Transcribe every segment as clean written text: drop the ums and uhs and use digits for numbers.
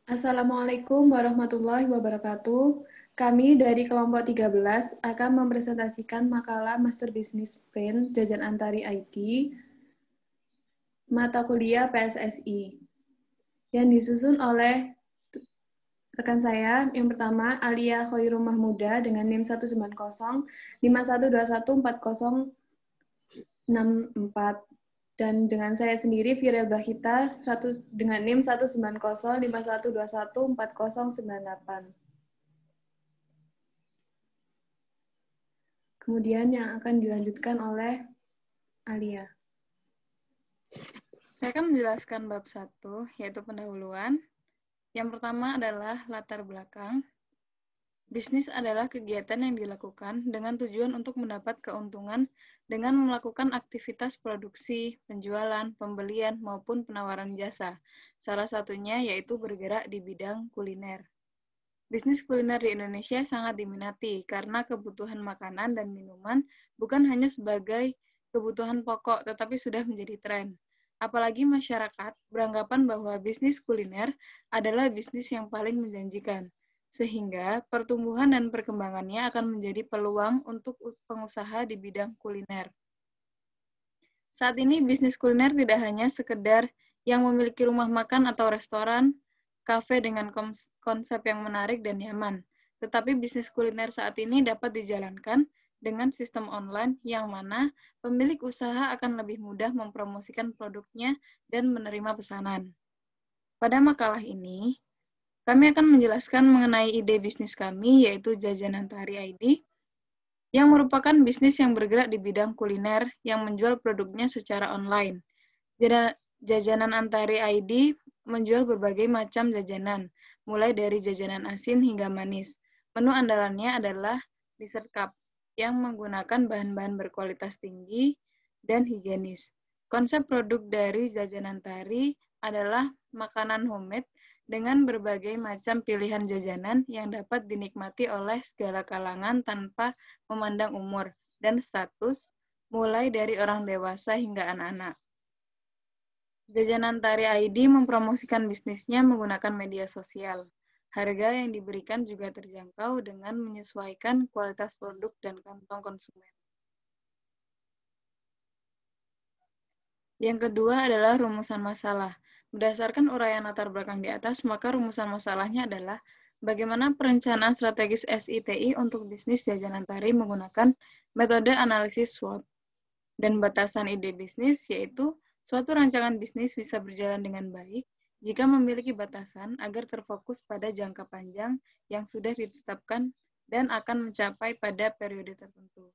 Assalamualaikum warahmatullahi wabarakatuh. Kami dari kelompok 13 akan mempresentasikan makalah Master Business Plan Jajan Antari IT, mata kuliah PSSI, yang disusun oleh rekan saya. Yang pertama, Alia Khoirul Mahmuda dengan NIM 190 51214064. Dan dengan saya sendiri, Firel Bahita, dengan NIM 19051214098. Kemudian yang akan dilanjutkan oleh Alia. Saya akan menjelaskan bab 1, yaitu pendahuluan. Yang pertama adalah latar belakang. Bisnis adalah kegiatan yang dilakukan dengan tujuan untuk mendapat keuntungan dengan melakukan aktivitas produksi, penjualan, pembelian, maupun penawaran jasa. Salah satunya yaitu bergerak di bidang kuliner. Bisnis kuliner di Indonesia sangat diminati karena kebutuhan makanan dan minuman bukan hanya sebagai kebutuhan pokok, tetapi sudah menjadi tren. Apalagi masyarakat beranggapan bahwa bisnis kuliner adalah bisnis yang paling menjanjikan, sehingga pertumbuhan dan perkembangannya akan menjadi peluang untuk pengusaha di bidang kuliner. Saat ini bisnis kuliner tidak hanya sekedar yang memiliki rumah makan atau restoran, kafe dengan konsep yang menarik dan nyaman, tetapi bisnis kuliner saat ini dapat dijalankan dengan sistem online yang mana pemilik usaha akan lebih mudah mempromosikan produknya dan menerima pesanan. Pada makalah ini, kami akan menjelaskan mengenai ide bisnis kami, yaitu Jajanan Antari ID, yang merupakan bisnis yang bergerak di bidang kuliner yang menjual produknya secara online. Jajanan Antari ID menjual berbagai macam jajanan, mulai dari jajanan asin hingga manis. Menu andalannya adalah dessert cup, yang menggunakan bahan-bahan berkualitas tinggi dan higienis. Konsep produk dari Jajanan Antari adalah makanan homemade dengan berbagai macam pilihan jajanan yang dapat dinikmati oleh segala kalangan tanpa memandang umur dan status, mulai dari orang dewasa hingga anak-anak. Jajanan Antari ID mempromosikan bisnisnya menggunakan media sosial. Harga yang diberikan juga terjangkau dengan menyesuaikan kualitas produk dan kantong konsumen. Yang kedua adalah rumusan masalah. Berdasarkan uraian latar belakang di atas, maka rumusan masalahnya adalah bagaimana perencanaan strategis SITI untuk bisnis Jajanan Antari menggunakan metode analisis SWOT. Dan batasan ide bisnis yaitu suatu rancangan bisnis bisa berjalan dengan baik jika memiliki batasan agar terfokus pada jangka panjang yang sudah ditetapkan dan akan mencapai pada periode tertentu.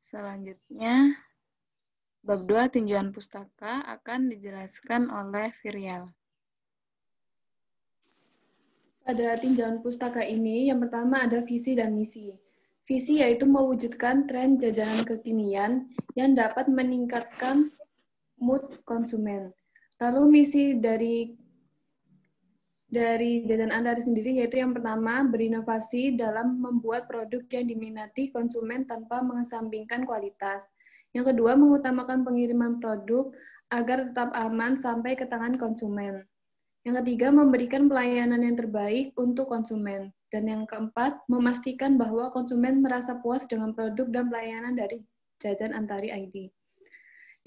Selanjutnya, bab 2 tinjauan pustaka akan dijelaskan oleh Virial. Pada tinjauan pustaka ini, yang pertama ada visi dan misi. Visi yaitu mewujudkan tren jajanan kekinian yang dapat meningkatkan mood konsumen. Lalu misi dari Jajanan Antari sendiri yaitu yang pertama, berinovasi dalam membuat produk yang diminati konsumen tanpa mengesampingkan kualitas. Yang kedua, mengutamakan pengiriman produk agar tetap aman sampai ke tangan konsumen. Yang ketiga, memberikan pelayanan yang terbaik untuk konsumen. Dan yang keempat, memastikan bahwa konsumen merasa puas dengan produk dan pelayanan dari Jajan Antari ID.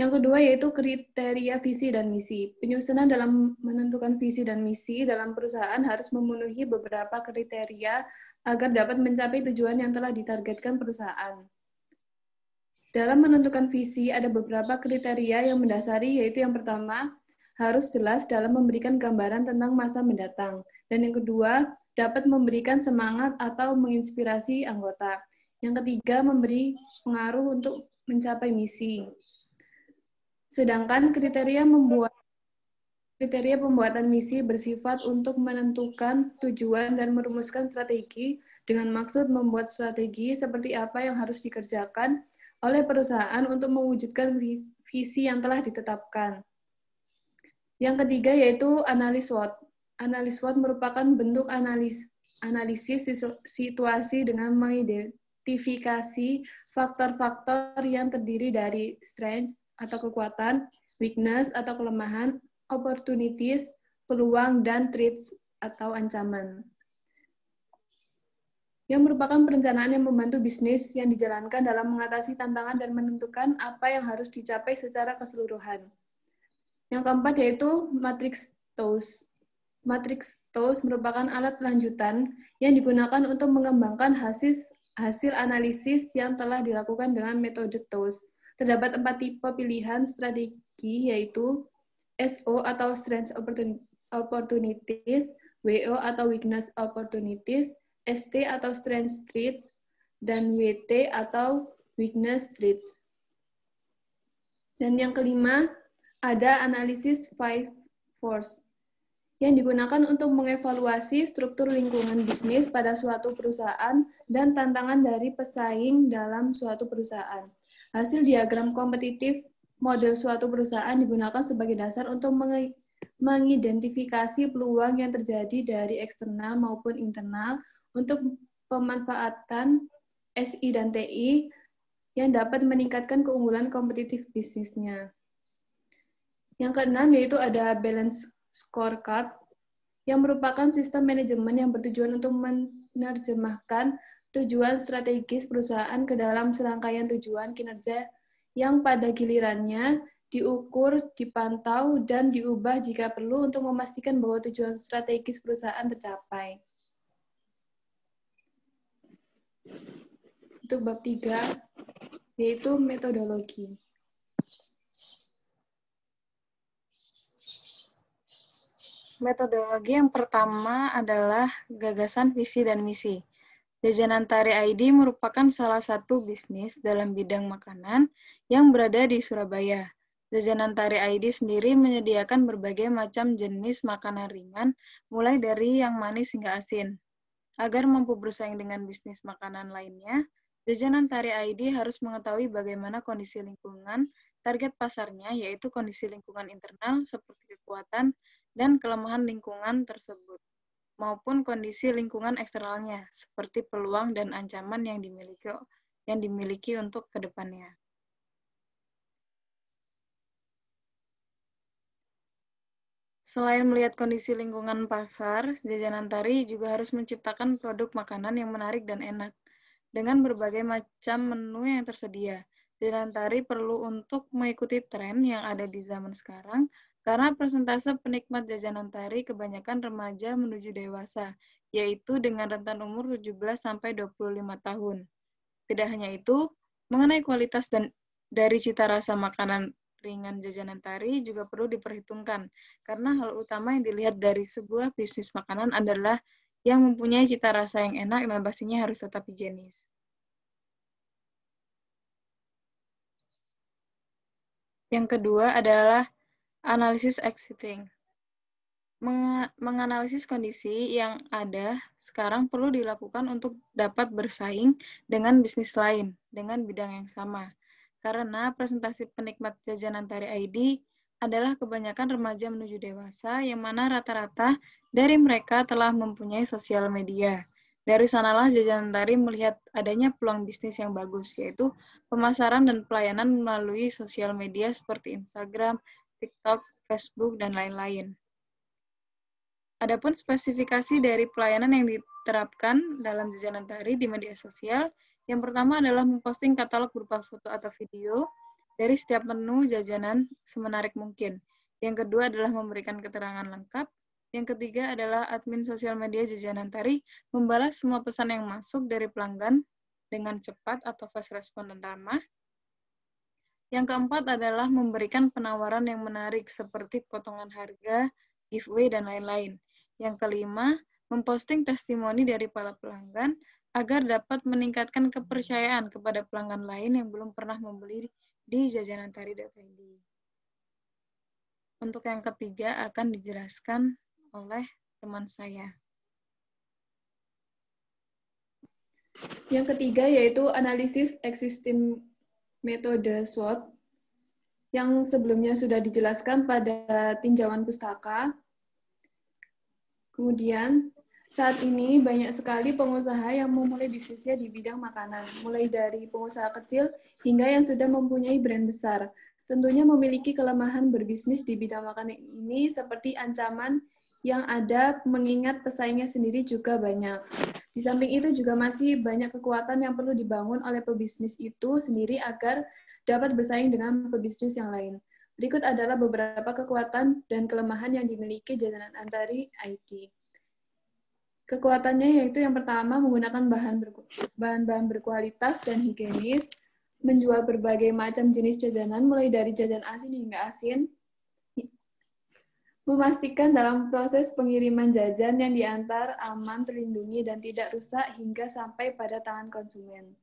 Yang kedua yaitu kriteria visi dan misi. Penyusunan dalam menentukan visi dan misi dalam perusahaan harus memenuhi beberapa kriteria agar dapat mencapai tujuan yang telah ditargetkan perusahaan. Dalam menentukan visi ada beberapa kriteria yang mendasari, yaitu yang pertama, harus jelas dalam memberikan gambaran tentang masa mendatang. Dan yang kedua, dapat memberikan semangat atau menginspirasi anggota. Yang ketiga, memberi pengaruh untuk mencapai misi. Sedangkan kriteria pembuatan misi bersifat untuk menentukan tujuan dan merumuskan strategi dengan maksud membuat strategi seperti apa yang harus dikerjakan oleh perusahaan untuk mewujudkan visi yang telah ditetapkan. Yang ketiga yaitu analis SWOT. Analis SWOT merupakan bentuk analisis situasi dengan mengidentifikasi faktor-faktor yang terdiri dari strength atau kekuatan, weakness atau kelemahan, opportunities, peluang, dan threats atau ancaman. Yang merupakan perencanaan yang membantu bisnis yang dijalankan dalam mengatasi tantangan dan menentukan apa yang harus dicapai secara keseluruhan. Yang keempat yaitu Matrix Tools. Matrix Tools merupakan alat lanjutan yang digunakan untuk mengembangkan hasil analisis yang telah dilakukan dengan metode Tools. Terdapat 4 tipe pilihan strategi, yaitu SO atau Strengths Opportunities, WO atau Weakness Opportunities, ST atau Strengths Traits, dan WT atau Weakness Traits. Dan yang kelima, ada analisis 5 Force yang digunakan untuk mengevaluasi struktur lingkungan bisnis pada suatu perusahaan dan tantangan dari pesaing dalam suatu perusahaan. Hasil diagram kompetitif model suatu perusahaan digunakan sebagai dasar untuk mengidentifikasi peluang yang terjadi dari eksternal maupun internal untuk pemanfaatan SI dan TI yang dapat meningkatkan keunggulan kompetitif bisnisnya. Yang keenam yaitu ada balance scorecard, yang merupakan sistem manajemen yang bertujuan untuk menerjemahkan tujuan strategis perusahaan ke dalam serangkaian tujuan kinerja yang pada gilirannya diukur, dipantau, dan diubah jika perlu untuk memastikan bahwa tujuan strategis perusahaan tercapai. Untuk bab 3, yaitu metodologi. Metodologi yang pertama adalah gagasan, visi, dan misi. Jajanan Tari ID merupakan salah satu bisnis dalam bidang makanan yang berada di Surabaya. Jajanan Tari ID sendiri menyediakan berbagai macam jenis makanan ringan, mulai dari yang manis hingga asin. Agar mampu bersaing dengan bisnis makanan lainnya, Jajanan Tari ID harus mengetahui bagaimana kondisi lingkungan, target pasarnya, yaitu kondisi lingkungan internal seperti kekuatan dan kelemahan lingkungan tersebut, maupun kondisi lingkungan eksternalnya, seperti peluang dan ancaman yang dimiliki untuk ke depannya. Selain melihat kondisi lingkungan pasar, Jajanan Tari juga harus menciptakan produk makanan yang menarik dan enak. Dengan berbagai macam menu yang tersedia, Jajanan Tari perlu untuk mengikuti tren yang ada di zaman sekarang, karena persentase penikmat jajanan Tari kebanyakan remaja menuju dewasa, yaitu dengan rentan umur 17-25 tahun. Tidak hanya itu, mengenai kualitas dari cita rasa makanan ringan Jajanan Tari juga perlu diperhitungkan, karena hal utama yang dilihat dari sebuah bisnis makanan adalah yang mempunyai cita rasa yang enak dan pastinya harus tetap higienis. Yang kedua adalah analisis existing. Menganalisis kondisi yang ada sekarang perlu dilakukan untuk dapat bersaing dengan bisnis lain dengan bidang yang sama. Karena presentasi penikmat jajanan Tari ID adalah kebanyakan remaja menuju dewasa, yang mana rata-rata dari mereka telah mempunyai sosial media. Dari sanalah Jajanan Tari melihat adanya peluang bisnis yang bagus, yaitu pemasaran dan pelayanan melalui sosial media seperti Instagram, TikTok, Facebook, dan lain-lain. Adapun spesifikasi dari pelayanan yang diterapkan dalam Jajanan Tari di media sosial, yang pertama adalah memposting katalog berupa foto atau video dari setiap menu jajanan semenarik mungkin. Yang kedua adalah memberikan keterangan lengkap. Yang ketiga adalah admin sosial media Jajanan Tari membalas semua pesan yang masuk dari pelanggan dengan cepat atau fast respon dan ramah. Yang keempat adalah memberikan penawaran yang menarik seperti potongan harga, giveaway, dan lain-lain. Yang kelima, memposting testimoni dari para pelanggan agar dapat meningkatkan kepercayaan kepada pelanggan lain yang belum pernah membeli di jajanantari.id. Untuk yang ketiga akan dijelaskan oleh teman saya. Yang ketiga yaitu analisis existing metode SWOT, yang sebelumnya sudah dijelaskan pada tinjauan pustaka. Kemudian, saat ini banyak sekali pengusaha yang memulai bisnisnya di bidang makanan, mulai dari pengusaha kecil hingga yang sudah mempunyai brand besar. Tentunya memiliki kelemahan berbisnis di bidang makanan ini seperti ancaman yang ada mengingat pesaingnya sendiri juga banyak. Di samping itu juga masih banyak kekuatan yang perlu dibangun oleh pebisnis itu sendiri agar dapat bersaing dengan pebisnis yang lain. Berikut adalah beberapa kekuatan dan kelemahan yang dimiliki jajanan Antari IT. Kekuatannya yaitu yang pertama menggunakan bahan-bahan berkualitas dan higienis, menjual berbagai macam jenis jajanan mulai dari jajan asin hingga asin, memastikan dalam proses pengiriman jajan yang diantar aman, terlindungi, dan tidak rusak hingga sampai pada tangan konsumen.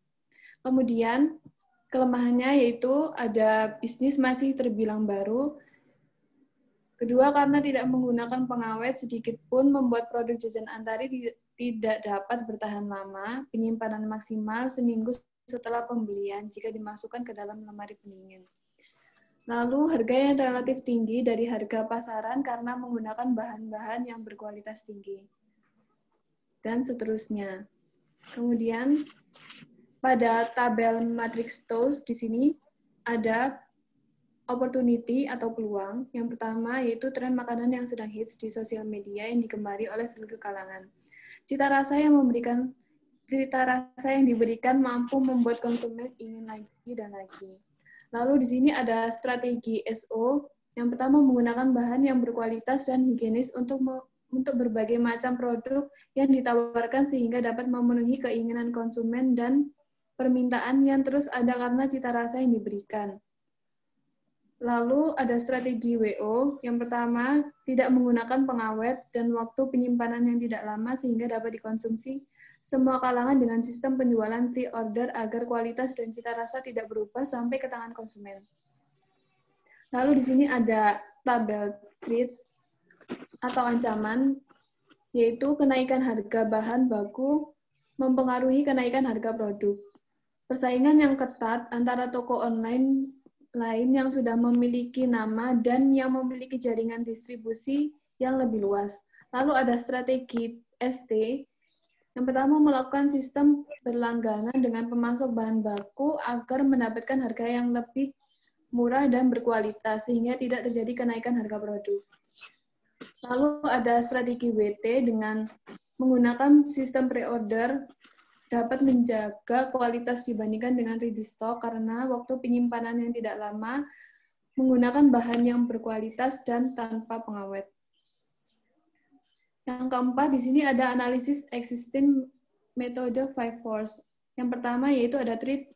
Kemudian, kelemahannya yaitu ada bisnis masih terbilang baru. Kedua, karena tidak menggunakan pengawet sedikit pun membuat produk jajan Antari tidak dapat bertahan lama, penyimpanan maksimal seminggu setelah pembelian jika dimasukkan ke dalam lemari pendingin. Lalu harga yang relatif tinggi dari harga pasaran karena menggunakan bahan-bahan yang berkualitas tinggi. Dan seterusnya. Kemudian pada tabel matrix TOWS di sini ada opportunity atau peluang. Yang pertama yaitu tren makanan yang sedang hits di sosial media yang digemari oleh seluruh kalangan. Cita rasa yang diberikan mampu membuat konsumen ingin lagi dan lagi. Lalu di sini ada strategi SO. Yang pertama menggunakan bahan yang berkualitas dan higienis untuk berbagai macam produk yang ditawarkan sehingga dapat memenuhi keinginan konsumen dan permintaan yang terus ada karena cita rasa yang diberikan. Lalu ada strategi WO. Yang pertama, tidak menggunakan pengawet dan waktu penyimpanan yang tidak lama sehingga dapat dikonsumsi semua kalangan dengan sistem penjualan pre-order agar kualitas dan cita rasa tidak berubah sampai ke tangan konsumen. Lalu di sini ada tabel threats atau ancaman, yaitu kenaikan harga bahan baku mempengaruhi kenaikan harga produk. Persaingan yang ketat antara toko online lain yang sudah memiliki nama dan yang memiliki jaringan distribusi yang lebih luas. Lalu ada strategi ST. Yang pertama, melakukan sistem berlangganan dengan pemasok bahan baku agar mendapatkan harga yang lebih murah dan berkualitas, sehingga tidak terjadi kenaikan harga produk. Lalu ada strategi WT dengan menggunakan sistem pre-order dapat menjaga kualitas dibandingkan dengan ready stock karena waktu penyimpanan yang tidak lama, menggunakan bahan yang berkualitas dan tanpa pengawet. Yang keempat, di sini ada analisis existing metode 5 force. Yang pertama yaitu ada threat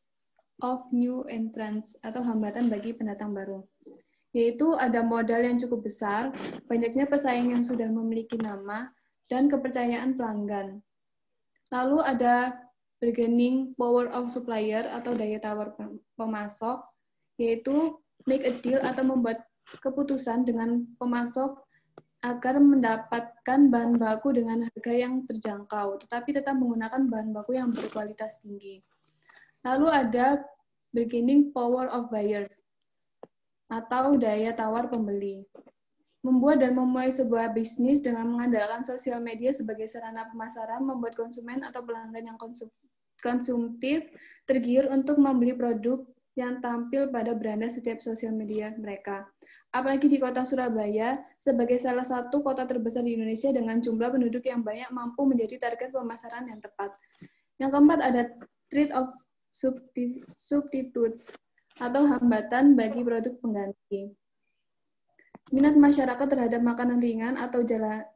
of new entrants atau hambatan bagi pendatang baru. Yaitu ada modal yang cukup besar, banyaknya pesaing yang sudah memiliki nama, dan kepercayaan pelanggan. Lalu ada bargaining power of supplier atau daya tawar pemasok, yaitu make a deal atau membuat keputusan dengan pemasok agar mendapatkan bahan baku dengan harga yang terjangkau, tetapi tetap menggunakan bahan baku yang berkualitas tinggi. Lalu ada bargaining power of buyers, atau daya tawar pembeli. Membuat dan memulai sebuah bisnis dengan mengandalkan sosial media sebagai sarana pemasaran membuat konsumen atau pelanggan yang konsumtif tergiur untuk membeli produk yang tampil pada beranda setiap sosial media mereka. Apalagi di kota Surabaya, sebagai salah satu kota terbesar di Indonesia dengan jumlah penduduk yang banyak mampu menjadi target pemasaran yang tepat. Yang keempat ada threat of substitutes atau hambatan bagi produk pengganti. Minat masyarakat terhadap makanan ringan atau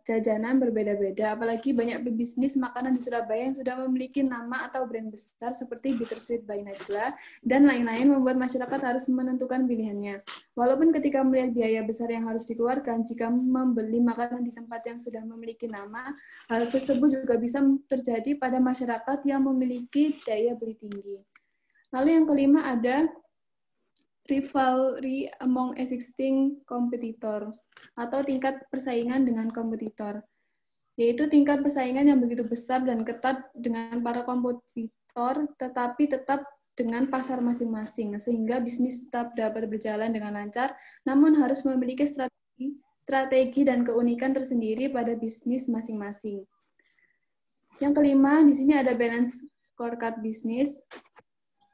jajanan berbeda-beda, apalagi banyak pebisnis makanan di Surabaya yang sudah memiliki nama atau brand besar seperti Bittersweet by Najla dan lain-lain membuat masyarakat harus menentukan pilihannya. Walaupun ketika melihat biaya besar yang harus dikeluarkan jika membeli makanan di tempat yang sudah memiliki nama, hal tersebut juga bisa terjadi pada masyarakat yang memiliki daya beli tinggi. Lalu yang kelima ada rivalry among existing competitors, atau tingkat persaingan dengan kompetitor, yaitu tingkat persaingan yang begitu besar dan ketat dengan para kompetitor, tetapi tetap dengan pasar masing-masing, sehingga bisnis tetap dapat berjalan dengan lancar, namun harus memiliki strategi dan keunikan tersendiri pada bisnis masing-masing. Yang kelima, di sini ada balance scorecard bisnis.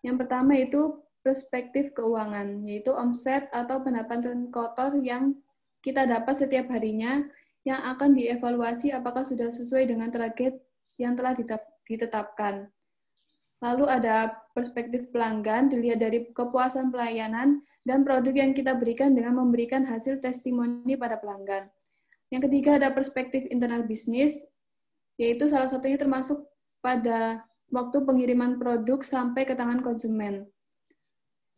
Yang pertama itu perspektif keuangan, yaitu omset atau pendapatan kotor yang kita dapat setiap harinya yang akan dievaluasi apakah sudah sesuai dengan target yang telah ditetapkan. Lalu ada perspektif pelanggan, dilihat dari kepuasan pelayanan dan produk yang kita berikan dengan memberikan hasil testimoni pada pelanggan. Yang ketiga ada perspektif internal bisnis, yaitu salah satunya termasuk pada waktu pengiriman produk sampai ke tangan konsumen.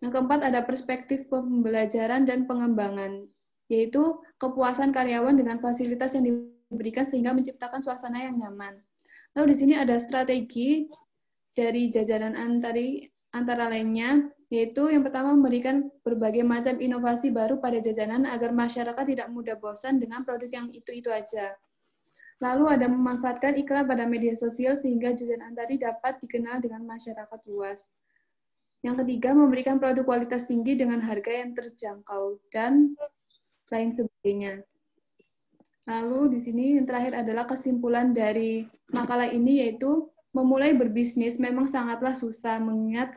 Yang keempat ada perspektif pembelajaran dan pengembangan, yaitu kepuasan karyawan dengan fasilitas yang diberikan sehingga menciptakan suasana yang nyaman. Lalu di sini ada strategi dari jajanan antara lainnya, yaitu yang pertama memberikan berbagai macam inovasi baru pada jajanan agar masyarakat tidak mudah bosan dengan produk yang itu-itu aja. Lalu ada memanfaatkan iklan pada media sosial sehingga jajanan tadi dapat dikenal dengan masyarakat luas. Yang ketiga, memberikan produk kualitas tinggi dengan harga yang terjangkau dan lain sebagainya. Lalu di sini yang terakhir adalah kesimpulan dari makalah ini, yaitu memulai berbisnis memang sangatlah susah mengingat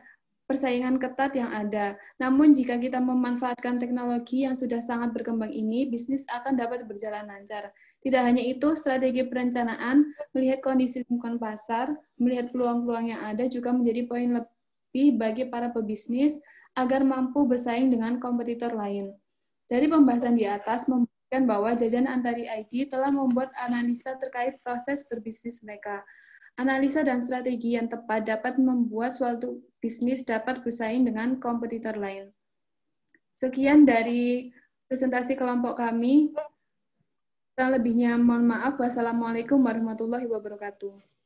persaingan ketat yang ada. Namun jika kita memanfaatkan teknologi yang sudah sangat berkembang ini, bisnis akan dapat berjalan lancar. Tidak hanya itu, strategi perencanaan, melihat kondisi lingkungan pasar, melihat peluang-peluang yang ada juga menjadi poin lebih bagi para pebisnis agar mampu bersaing dengan kompetitor lain. Dari pembahasan di atas membuktikan bahwa jajanan Antari ID telah membuat analisa terkait proses berbisnis mereka. Analisa dan strategi yang tepat dapat membuat suatu bisnis dapat bersaing dengan kompetitor lain. Sekian dari presentasi kelompok kami. Kurang lebihnya mohon maaf. Wassalamualaikum warahmatullahi wabarakatuh.